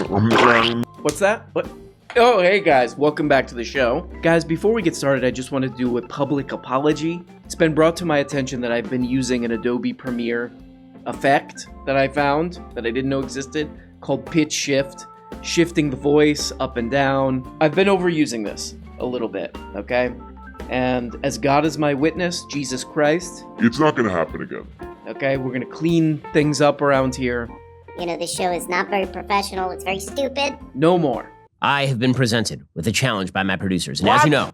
What's that? What? Oh, hey guys, welcome back to the show. Guys, before we get started, I just wanted to do a public apology. It's been brought to my attention that I've been using an Adobe Premiere effect that I found that I didn't know existed called pitch shift, shifting the voice up and down. I've been overusing this a little bit, okay? And as God is my witness, Jesus Christ, it's not going to happen again. Okay, we're going to clean things up around here. You know, this show is not very professional. It's very stupid. No more. I have been presented with a challenge by my producers. And as you know,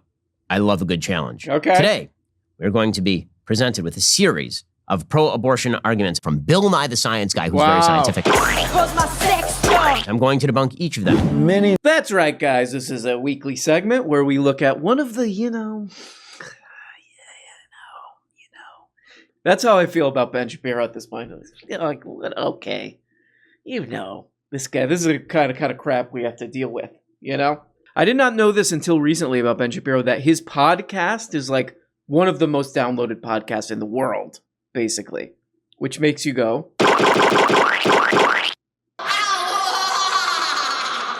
I love a good challenge. Okay. Today, we're going to be presented with a series of pro-abortion arguments from Bill Nye the Science Guy, who's very scientific. I'm going to debunk each of them. That's right, guys. This is a weekly segment where we look at one of the, That's how I feel about Ben Shapiro at this point. Like, okay, this guy, this is the kind of crap we have to deal with, I did not know this until recently about Ben Shapiro, that his podcast is like one of the most downloaded podcasts in the world, basically, which makes you go.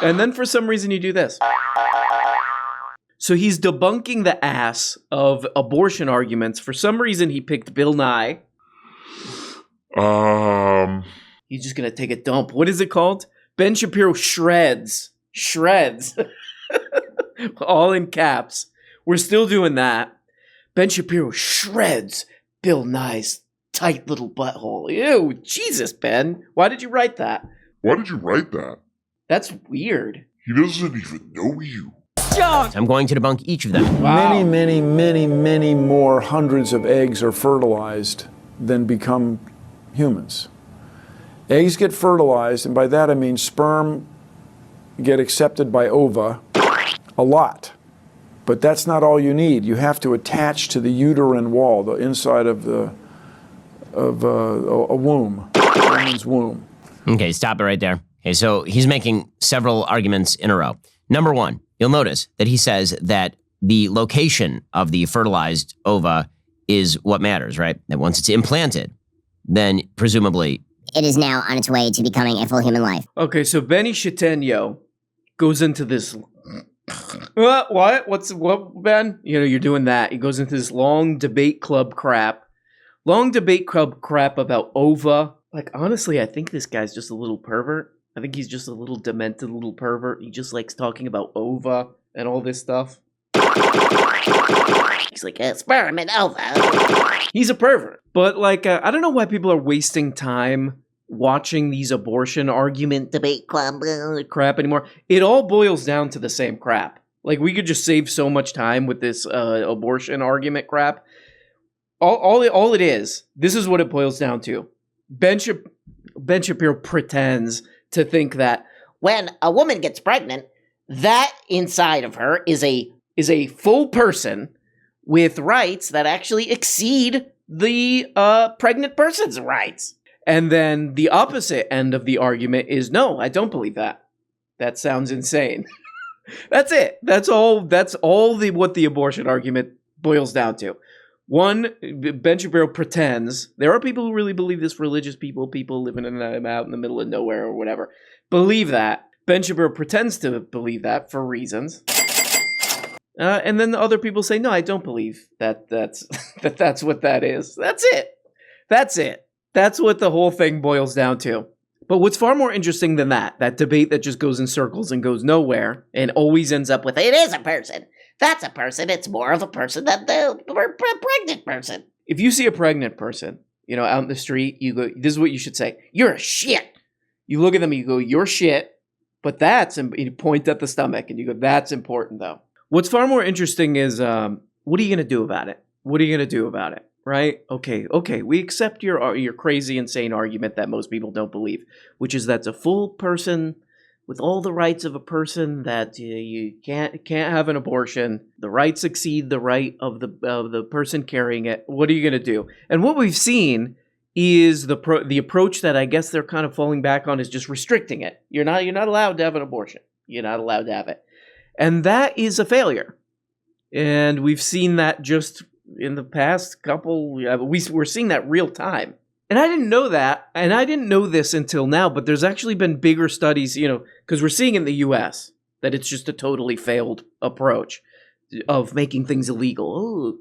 And then for some reason you do this. So he's debunking the ass of abortion arguments. For some reason he picked Bill Nye. He's just going to take a dump. What is it called? Ben Shapiro shreds. Shreds. All in caps. We're still doing that. Ben Shapiro shreds Bill Nye's tight little butthole. Ew, Jesus, Ben. Why did you write that? Why did you write that? That's weird. He doesn't even know you. I'm going to debunk each of them. Wow. Many more hundreds of eggs are fertilized than become humans. Eggs get fertilized, and by that I mean sperm get accepted by ova a lot. But that's not all you need. You have to attach to the uterine wall, the inside of a womb, a woman's womb. Okay, stop it right there. Okay, so he's making several arguments in a row. Number one, you'll notice that he says that the location of the fertilized ova is what matters, right? That once it's implanted, then presumably It is now on its way to becoming a full human life. Okay, so Benny Shitino goes into this. What? What, Ben? You're doing that. He goes into this long debate club crap. Long debate club crap about ova. Like, honestly, I think this guy's just a little pervert. I think he's just a little demented little pervert. He just likes talking about ova and all this stuff. He's like, sperm and ova. He's a pervert. But, like, I don't know why people are wasting time watching these abortion argument debate club crap anymore. It all boils down to the same crap. Like, we could just save so much time with this abortion argument crap. All it is, this is what it boils down to. Ben Shapiro pretends to think that when a woman gets pregnant, that inside of her is a full person with rights that actually exceed the pregnant person's rights. And then the opposite end of the argument is, no, I don't believe that. That sounds insane. That's it. That's all what the abortion argument boils down to. One, Ben Shapiro pretends. There are people who really believe this, religious people living out in the middle of nowhere or whatever, believe that. Ben Shapiro pretends to believe that for reasons. And then the other people say, no, I don't believe that's what that is. That's it. That's what the whole thing boils down to. But what's far more interesting than that debate that just goes in circles and goes nowhere and always ends up with, it is a person. That's a person. It's more of a person than the pregnant person. If you see a pregnant person, out in the street, you go, this is what you should say. You're a shit. You look at them and you go, you're shit. But you point at the stomach and you go, that's important though. What's far more interesting is, what are you going to do about it? What are you going to do about it? Right? Okay. We accept your crazy, insane argument that most people don't believe, which is that's a full person with all the rights of a person, that you can't have an abortion. The rights exceed the right of the person carrying it. What are you going to do? And what we've seen is the approach that I guess they're kind of falling back on is just restricting it. You're not allowed to have an abortion. You're not allowed to have it. And that is a failure. And we've seen that just in the past couple, we're seeing that real time. And I didn't know that, and I didn't know this until now, but there's actually been bigger studies, because we're seeing in the US that it's just a totally failed approach of making things illegal. Oh,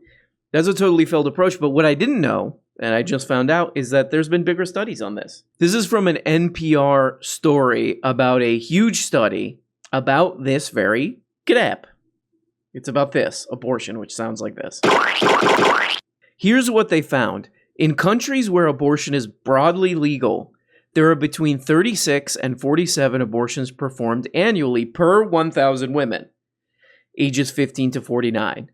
that's a totally failed approach. But what I didn't know, and I just found out, is that there's been bigger studies on this. This is from an NPR story about a huge study about this very crap. It's about this, abortion, which sounds like this. Here's what they found. In countries where abortion is broadly legal, there are between 36 and 47 abortions performed annually per 1,000 women, ages 15 to 49.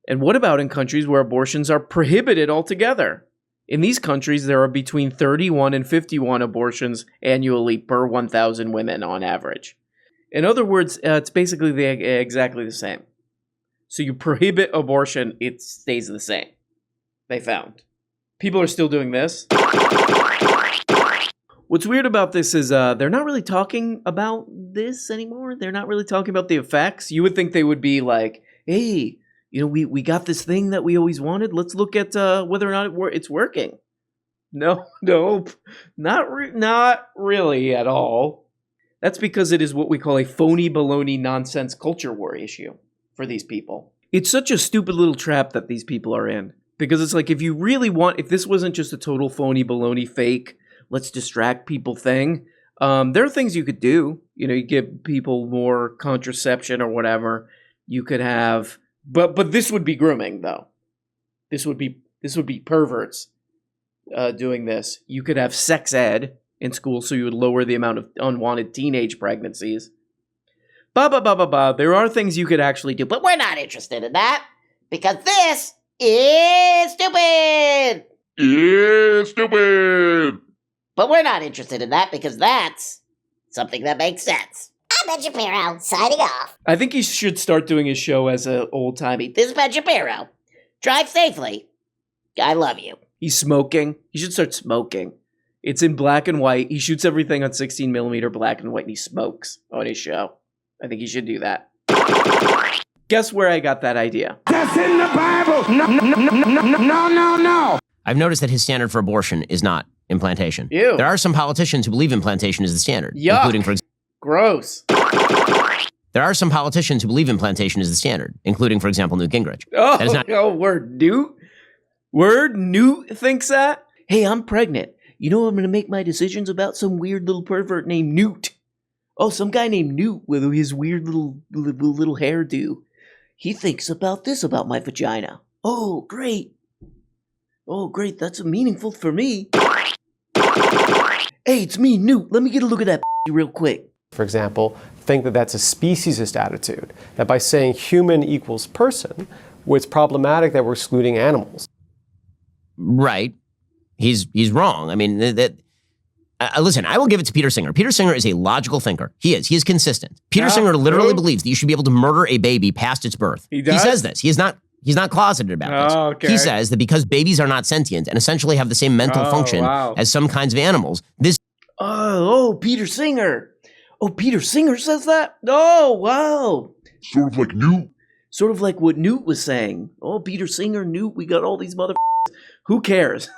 And what about in countries where abortions are prohibited altogether? In these countries, there are between 31 and 51 abortions annually per 1,000 women on average. In other words, it's basically exactly the same. So you prohibit abortion, it stays the same. They found. People are still doing this. What's weird about this is they're not really talking about this anymore. They're not really talking about the effects. You would think they would be like, hey, we got this thing that we always wanted. Let's look at whether or not it's working. Nope, not really at all. That's because it is what we call a phony baloney nonsense culture war issue for these people. It's such a stupid little trap that these people are in. Because it's like, if this wasn't just a total phony baloney fake, let's distract people thing, there are things you could do. You give people more contraception or whatever. You could have, but this would be grooming though. This would be perverts doing this. You could have sex ed in school, so you would lower the amount of unwanted teenage pregnancies. There are things you could actually do, but we're not interested in that because this is stupid. It's stupid. But we're not interested in that because that's something that makes sense. I'm Ben Shapiro, signing off. I think he should start doing his show as an old-timey. This is Ben Shapiro. Drive safely. I love you. He's smoking. He should start smoking. It's in black and white. He shoots everything on 16mm black and white, and he smokes on his show. I think he should do that. Guess where I got that idea? That's in the Bible. No. I've noticed that his standard for abortion is not implantation. Ew. There are some politicians who believe implantation is the standard. Yuck. Including, for example, gross. There are some politicians who believe implantation is the standard, including, for example, Newt Gingrich. Oh, That is not- word Newt? Word Newt thinks that? Hey, I'm pregnant. I'm going to make my decisions about some weird little pervert named Newt. Oh, some guy named Newt with his weird little hairdo. He thinks about this about my vagina. Oh, great. That's meaningful for me. Hey, it's me, Newt. Let me get a look at that real quick. For example, think that that's a speciesist attitude, that by saying human equals person, it's problematic that we're excluding animals. Right. He's wrong. I mean, listen, I will give it to Peter Singer. Peter Singer is a logical thinker. He is consistent. Peter Singer literally believes that you should be able to murder a baby past its birth. He does? He says this. He's not closeted about this. Okay. He says that because babies are not sentient and essentially have the same mental function as some kinds of animals, this... Oh, Peter Singer. Oh, Peter Singer says that? Oh, wow. Sort of like Newt. Sort of like what Newt was saying. Oh, Peter Singer, Newt, we got all these motherfuckers. Who cares?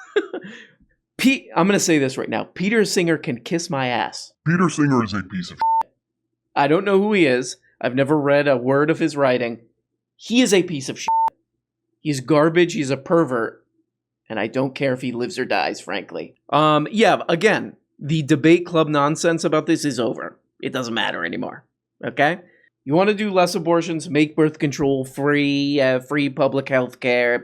I'm going to say this right now. Peter Singer can kiss my ass. Peter Singer is a piece of I don't know who he is. I've never read a word of his writing. He is a piece of shit. He's garbage. He's a pervert. And I don't care if he lives or dies, frankly. Again, the debate club nonsense about this is over. It doesn't matter anymore. Okay? You want to do less abortions, make birth control free, free public health care,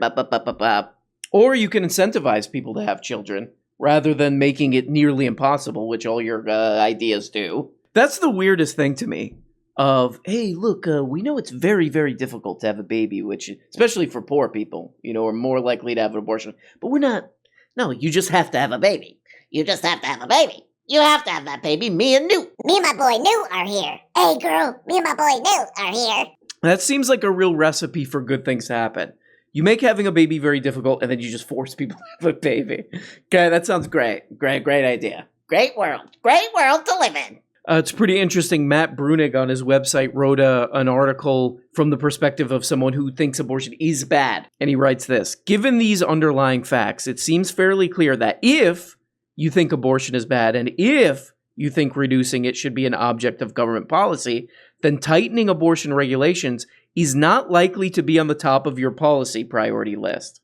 or you can incentivize people to have children rather than making it nearly impossible, which all your ideas do. That's the weirdest thing to me. Hey, look, we know it's very, very difficult to have a baby, which, especially for poor people, are more likely to have an abortion. But we're not. No, you just have to have a baby. You just have to have a baby. You have to have that baby. Me and Newt. Me and my boy Newt are here. Hey, girl. Me and my boy Newt are here. That seems like a real recipe for good things to happen. You make having a baby very difficult, and then you just force people to have a baby. Okay, that sounds great. Great idea. Great world to live in. It's pretty interesting. Matt Brunig on his website wrote an article from the perspective of someone who thinks abortion is bad. And he writes this: given these underlying facts, it seems fairly clear that if you think abortion is bad and if you think reducing it should be an object of government policy, then tightening abortion regulations is not likely to be on the top of your policy priority list.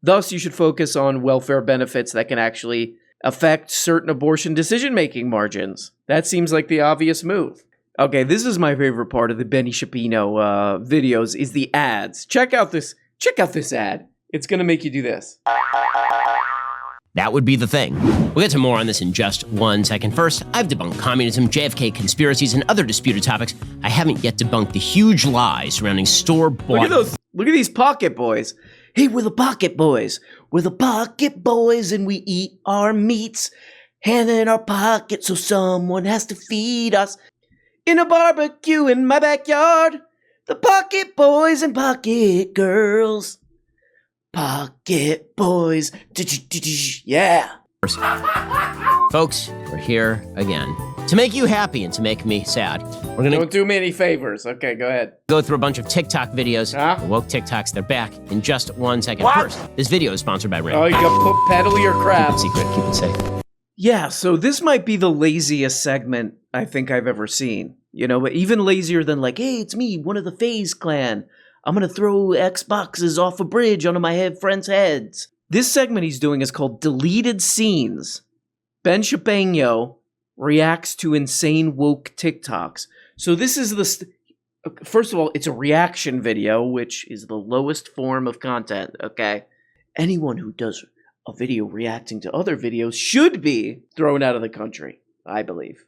Thus, you should focus on welfare benefits that can actually affect certain abortion decision-making margins. That seems like the obvious move. Okay, this is my favorite part of the Benny Shapino videos, is the ads. Check out this ad. It's gonna make you do this. That would be the thing. We'll get to more on this in just 1 second. First, I've debunked communism, JFK conspiracies, and other disputed topics. I haven't yet debunked the huge lies surrounding store-bought... Look at these pocket boys. Hey, we're the pocket boys. We're the pocket boys and we eat our meats. Hand in our pocket so someone has to feed us. In a barbecue in my backyard. The pocket boys and pocket girls. Pocket boys. Yeah. Folks, we're here again. To make you happy and to make me sad, we're going to Don't do me any favors. Okay, go ahead. go through a bunch of TikTok videos. Huh? The woke TikToks, they're back in just 1 second. First, this video is sponsored by Ring. Oh, you got pedal your crap. Secret, keep it safe. Yeah, so this might be the laziest segment I think I've ever seen. You know, but even lazier than like, hey, it's me, one of the FaZe clan. I'm going to throw Xboxes off a bridge onto my friends' heads. This segment he's doing is called Deleted Scenes. Ben Shapino reacts to insane woke TikToks. So this is first of all, it's a reaction video, which is the lowest form of content, okay? Anyone who does a video reacting to other videos should be thrown out of the country, I believe,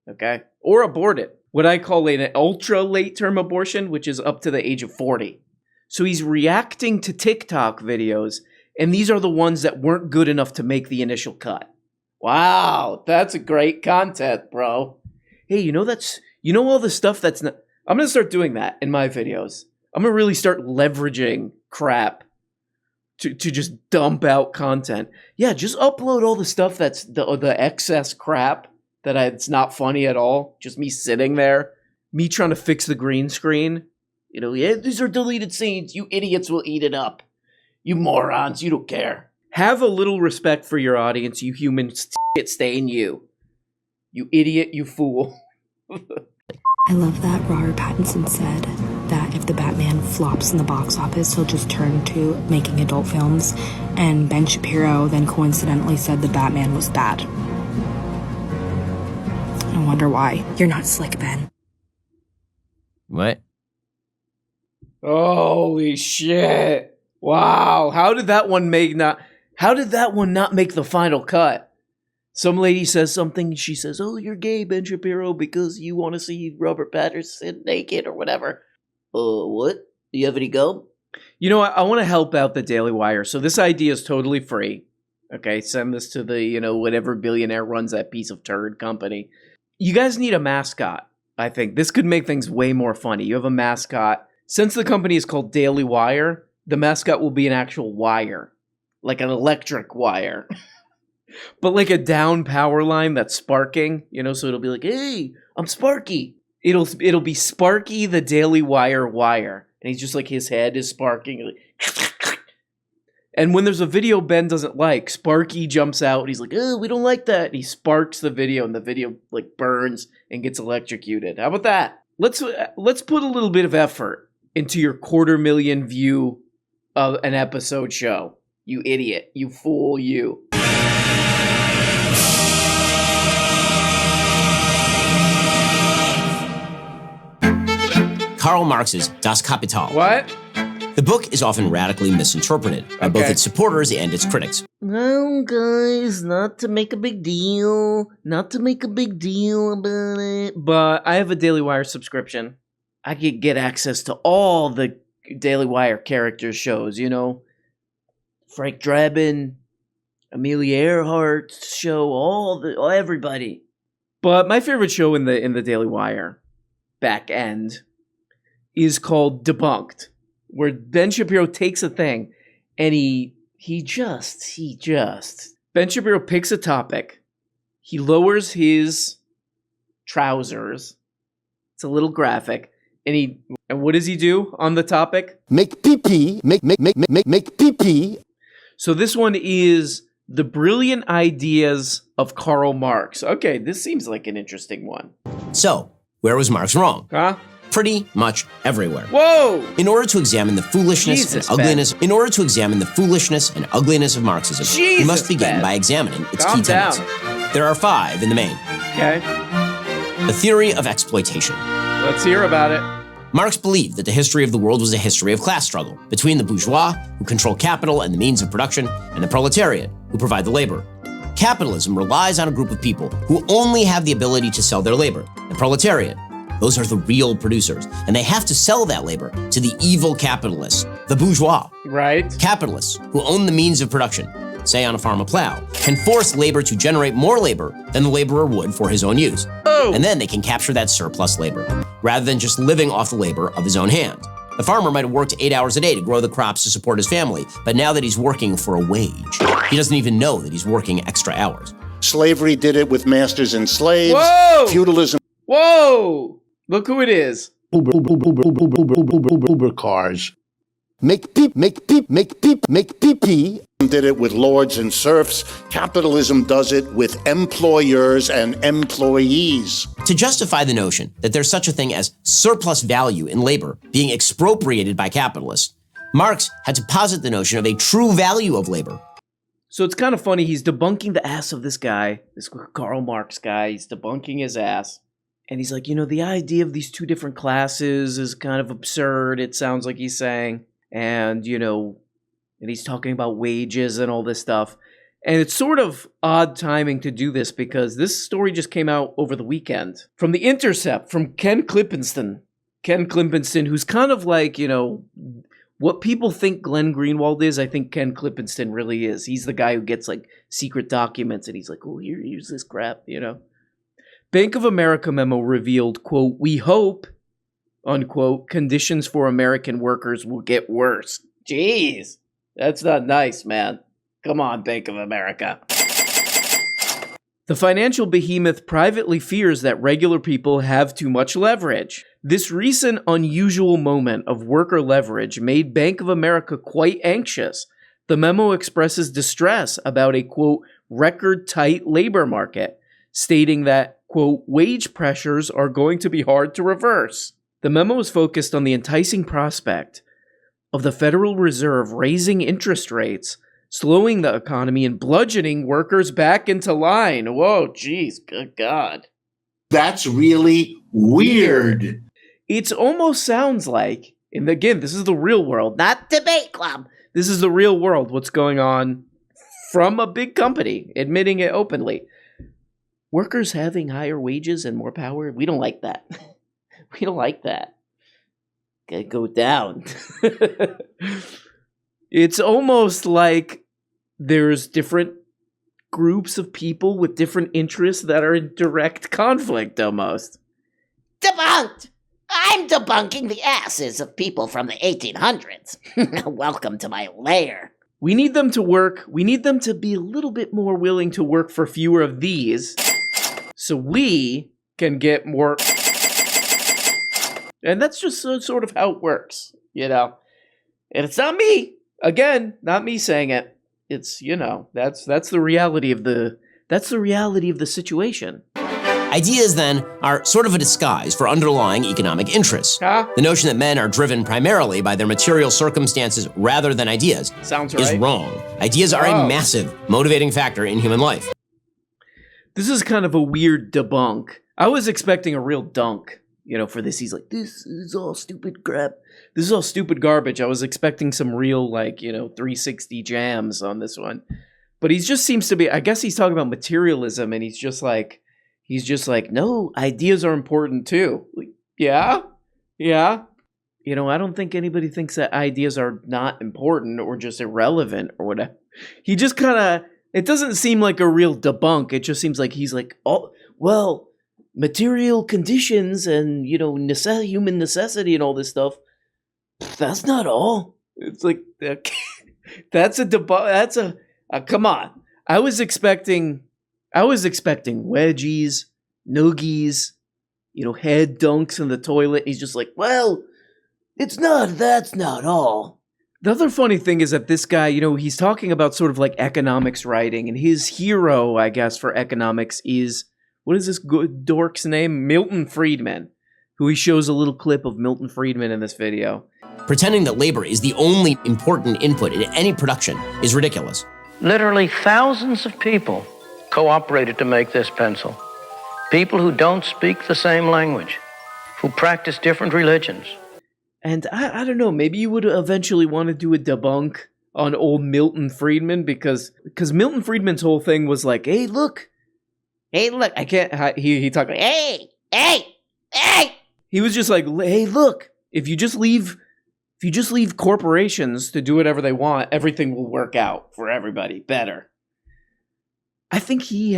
okay? Or aborted. What I call an ultra late term abortion, which is up to the age of 40. So he's reacting to TikTok videos, and these are the ones that weren't good enough to make the initial cut. Wow, that's a great content, bro. Hey, you know all the stuff that's not... I'm going to start doing that in my videos. I'm going to really start leveraging crap to just dump out content. Yeah, just upload all the stuff that's the excess crap it's not funny at all. Just me sitting there, me trying to fix the green screen. You know, yeah, these are deleted scenes. You idiots will eat it up. You morons, you don't care. Have a little respect for your audience, you humans. Stay in you. You idiot, you fool. I love that Robert Pattinson said that if the Batman flops in the box office, he'll just turn to making adult films. And Ben Shapiro then coincidentally said the Batman was bad. I wonder why. You're not slick, Ben. What? Holy shit. Wow. How did that one not make the final cut? Some lady says something, she says, oh, you're gay, Ben Shapiro, because you want to see Robert Pattinson naked or whatever. What? Do you have any gum? You know, I want to help out the Daily Wire, so this idea is totally free. Okay, send this to the, whatever billionaire runs that piece of turd company. You guys need a mascot, I think. This could make things way more funny. You have a mascot. Since the company is called Daily Wire, the mascot will be an actual wire. Like an electric wire. But like a down power line that's sparking, so it'll be like, hey, I'm Sparky. It'll be Sparky the Daily Wire wire. And he's just like, his head is sparking. And when there's a video Ben doesn't like, Sparky jumps out and he's like, oh, we don't like that. And he sparks the video and the video like burns and gets electrocuted. How about that? Let's put a little bit of effort into your 250,000 view of an episode show. You idiot. You fool, you. Karl Marx's Das Kapital. What? The book is often radically misinterpreted by both its supporters and its critics. Well, guys, not to make a big deal about it, but I have a Daily Wire subscription. I could get access to all the Daily Wire characters shows, Frank Drabin, Amelia Earhart's show, everybody. But my favorite show in the Daily Wire back end is called Debunked, where Ben Shapiro takes a thing and Ben Shapiro picks a topic, he lowers his trousers. It's a little graphic. And what does he do on the topic? Make pee-pee, make pee-pee. So this one is the brilliant ideas of Karl Marx. Okay, this seems like an interesting one. So, where was Marx wrong? Huh? Pretty much everywhere. Whoa! In order to examine the foolishness Jesus, and ugliness, in order to examine the foolishness and ugliness of Marxism, we must Jesus, begin Ben. by examining its Calm key tenets. There are 5 in the main. Okay, The theory of exploitation. let's hear about it. Marx believed that the history of the world was a history of class struggle between the bourgeois, who control capital and the means of production, and the proletariat, who provide the labor. Capitalism relies on a group of people who only have the ability to sell their labor. The proletariat, those are the real producers, and they have to sell that labor to the evil capitalists, the bourgeois. Right? Capitalists, who own the means of production, say on a farm a plow, can force labor to generate more labor than the laborer would for his own use. Oh! And then they can capture that surplus labor, rather than just living off the labor of his own hand. The farmer might have worked 8 hours a day to grow the crops to support his family, but now that he's working for a wage, he doesn't even know that he's working extra hours. Slavery did it with masters and slaves. Whoa! Feudalism Whoa! Look who it is. Uber cars. Make pee-pee. Did it with lords and serfs. Capitalism does it with employers and employees. To justify the notion that there's such a thing as surplus value in labor being expropriated by capitalists, Marx had to posit the notion of a true value of labor. So it's kind of funny. He's debunking the ass of this guy, this Karl Marx guy. He's debunking his ass. And he's like, the idea of these 2 different classes is kind of absurd. It sounds like he's saying. And, and he's talking about wages and all this stuff. And it's sort of odd timing to do this because this story just came out over the weekend. From The Intercept, from Ken Klippenston. Ken Klippenston, who's kind of like, what people think Glenn Greenwald is, I think Ken Klippenston really is. He's the guy who gets like secret documents and he's like, oh, here's this crap, Bank of America memo revealed, quote, "We hope," unquote, "conditions for American workers will get worse." Jeez, that's not nice, man. Come on, Bank of America. The financial behemoth privately fears that regular people have too much leverage. This recent unusual moment of worker leverage made Bank of America quite anxious. The memo expresses distress about a, quote, record-tight labor market, stating that, quote, wage pressures are going to be hard to reverse. The memo is focused on the enticing prospect of the Federal Reserve raising interest rates, slowing the economy, and bludgeoning workers back into line. Whoa, geez, good God. That's really weird. It almost sounds like, and again, this is the real world, not debate club. This is the real world, what's going on from a big company, admitting it openly. Workers having higher wages and more power, we don't like that. We don't like that. Gotta go down. It's almost like there's different groups of people with different interests that are in direct conflict almost. Debunked! I'm debunking the asses of people from the 1800s. Welcome to my lair. We need them to work. We need them to be a little bit more willing to work for fewer of these so we can get more. And that's just sort of how it works, And it's not me. Again, not me saying it. It's, that's the reality of the situation. Ideas, then, are sort of a disguise for underlying economic interests. Huh? The notion that men are driven primarily by their material circumstances rather than ideas Sounds is right. wrong. Ideas are Oh. a massive motivating factor in human life. This is kind of a weird debunk. I was expecting a real dunk, for this. He's like, this is all stupid crap. This is all stupid garbage. I was expecting some real, 360 jams on this one. But he just seems to be, I guess he's talking about materialism, and he's just like, no, ideas are important too. Like, yeah. I don't think anybody thinks that ideas are not important or just irrelevant or whatever. He just kind of, it doesn't seem like a real debunk. It just seems like he's like, oh, well, material conditions and, human necessity and all this stuff. That's not all. It's like, that's a debunk. That's come on. I was expecting wedgies, noogies, head dunks in the toilet. He's just like, well, that's not all. The other funny thing is that this guy, he's talking about sort of like economics writing, and his hero, I guess, for economics is, what is this good dork's name? Milton Friedman, who he shows a little clip of Milton Friedman in this video. Pretending that labor is the only important input in any production is ridiculous. Literally thousands of people cooperated to make this pencil. People who don't speak the same language, who practice different religions. And I don't know, maybe you would eventually want to do a debunk on old Milton Friedman, because Milton Friedman's whole thing was like, hey, look, I can't, he talked like, hey. He was just like, hey, look, if you just leave corporations to do whatever they want, everything will work out for everybody better. I think he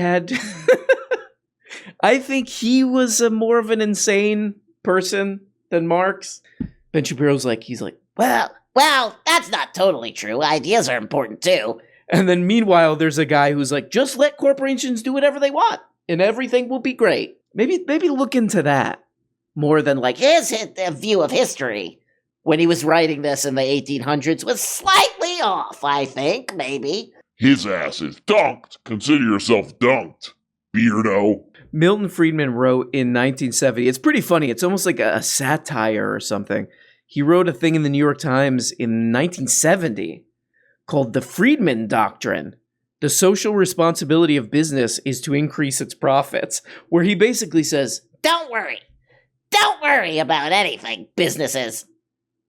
was more of an insane person than Marx. Ben Shapiro's like, Well, that's not totally true. Ideas are important too. And then meanwhile, there's a guy who's like, just let corporations do whatever they want, and everything will be great. Maybe look into that more than like His view of history when he was writing this in the 1800s was slightly off, I think, maybe. His ass is dunked. Consider yourself dunked, beardo. Milton Friedman wrote in 1970. It's pretty funny. It's almost like a satire or something. He wrote a thing in the New York Times in 1970 called The Friedman Doctrine. The social responsibility of business is to increase its profits, where he basically says, Don't worry about anything, businesses.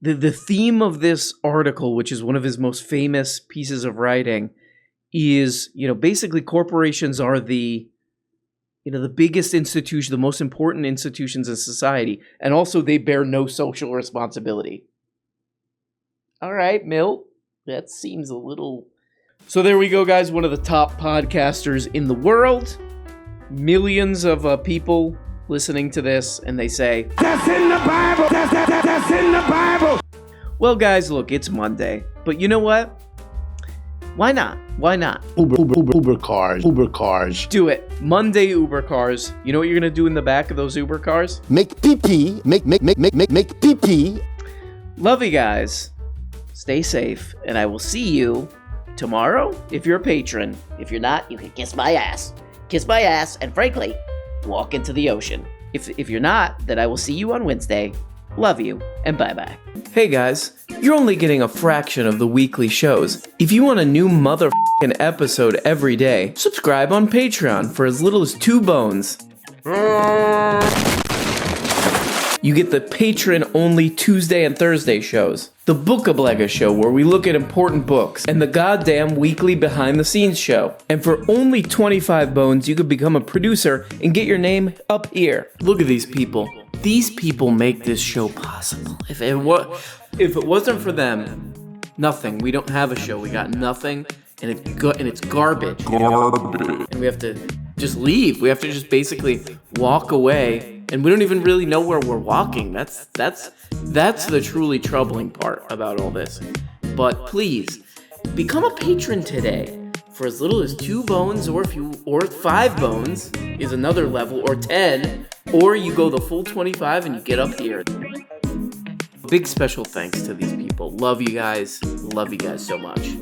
The theme of this article, which is one of his most famous pieces of writing, is, basically corporations are the biggest institution, the most important institutions in society, and also they bear no social responsibility. All right, Milt, that seems a little... So there we go, guys. One of the top podcasters in the world. Millions of people listening to this, and they say, that's in the Bible! That's in the Bible! Well, guys, look, it's Monday. But you know what? Why not? Uber cars. Do it. Monday Uber cars. You know what you're going to do in the back of those Uber cars? Make pee-pee. Make pee-pee. Love you guys. Stay safe, and I will see you tomorrow if you're a patron. If you're not, you can kiss my ass. Kiss my ass, and frankly, walk into the ocean. If you're not, then I will see you on Wednesday. Love you, and bye-bye. Hey guys, you're only getting a fraction of the weekly shows. If you want a new motherfucking episode every day, subscribe on Patreon for as little as 2 bones. You get the patron-only Tuesday and Thursday shows, the Bookablega show where we look at important books, and the goddamn weekly behind-the-scenes show. And for only 25 bones, you could become a producer and get your name up here. Look at these people. These people make this show possible. If it wasn't for them, nothing. We don't have a show. We got nothing, and it's garbage. And we have to just leave. We have to just basically walk away. And we don't even really know where we're walking. That's the truly troubling part about all this. But please, become a patron today for as little as 2 bones, or 5 bones is another level, or 10, or you go the full 25 and you get up here. Big special thanks to these people. Love you guys. Love you guys so much.